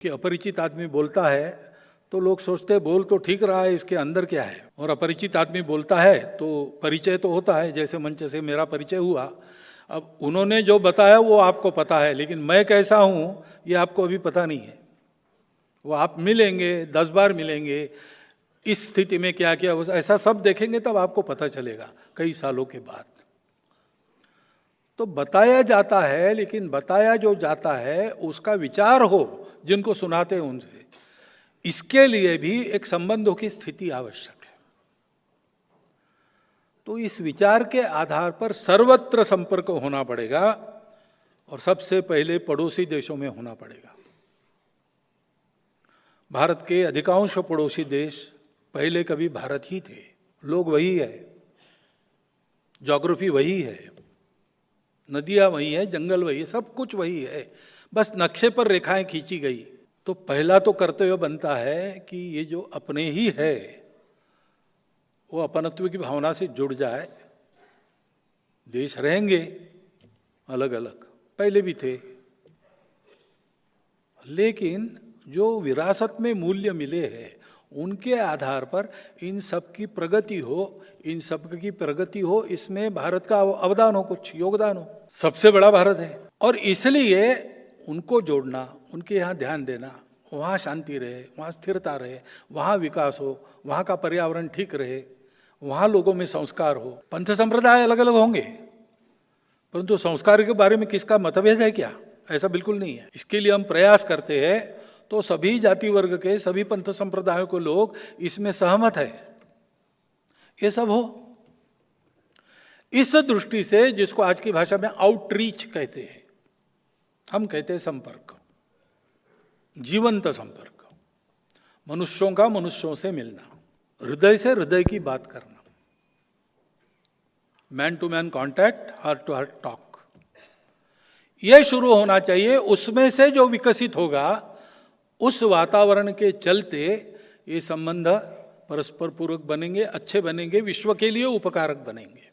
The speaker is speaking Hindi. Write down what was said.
कि अपरिचित आदमी बोलता है तो लोग सोचते हैं बोल तो ठीक रहा है, इसके अंदर क्या है। और अपरिचित आदमी बोलता है तो परिचय तो होता है, जैसे मंच से मेरा परिचय हुआ। अब उन्होंने जो बताया वो आपको पता है, लेकिन मैं कैसा हूँ ये आपको अभी पता नहीं है। वो आप मिलेंगे, 10 बार मिलेंगे, इस स्थिति में क्या किया ऐसा सब देखेंगे तब आपको पता चलेगा कई सालों के बाद। तो बताया जाता है, लेकिन बताया जो जाता है उसका विचार हो जिनको सुनाते हैं उनसे, इसके लिए भी एक संबंधों की स्थिति आवश्यक है। तो इस विचार के आधार पर सर्वत्र संपर्क होना पड़ेगा और सबसे पहले पड़ोसी देशों में होना पड़ेगा। भारत के अधिकांश पड़ोसी देश पहले कभी भारत ही थे। लोग वही है, ज्योग्राफी वही है, नदियां वही है, जंगल वही है, सब कुछ वही है, बस नक्शे पर रेखाएं खींची गई। तो पहला तो कर्तव्य बनता है कि ये जो अपने ही है वो अपनत्व की भावना से जुड़ जाए। देश रहेंगे अलग अलग, पहले भी थे, लेकिन जो विरासत में मूल्य मिले हैं उनके आधार पर इन सब की प्रगति हो, इन सब की प्रगति हो, इसमें भारत का अवदान हो, कुछ योगदान हो। सबसे बड़ा भारत है और इसलिए उनको जोड़ना, उनके यहाँ ध्यान देना, वहाँ शांति रहे, वहाँ स्थिरता रहे, वहाँ विकास हो, वहाँ का पर्यावरण ठीक रहे, वहाँ लोगों में संस्कार हो। पंथ संप्रदाय अलग अलग होंगे, परंतु संस्कार के बारे में किसका मतभेद है क्या? ऐसा बिल्कुल नहीं है। इसके लिए हम प्रयास करते हैं तो सभी जाति वर्ग के, सभी पंथ संप्रदायों के लोग इसमें सहमत है, ये सब हो। इस दृष्टि से जिसको आज की भाषा में आउटरीच कहते हैं, हम कहते हैं संपर्क, जीवंत संपर्क, मनुष्यों का मनुष्यों से मिलना, हृदय से हृदय की बात करना, man to man contact, heart to heart talk, यह शुरू होना चाहिए। उसमें से जो विकसित होगा उस वातावरण के चलते ये संबंध परस्पर पूरक बनेंगे, अच्छे बनेंगे, विश्व के लिए उपकारक बनेंगे।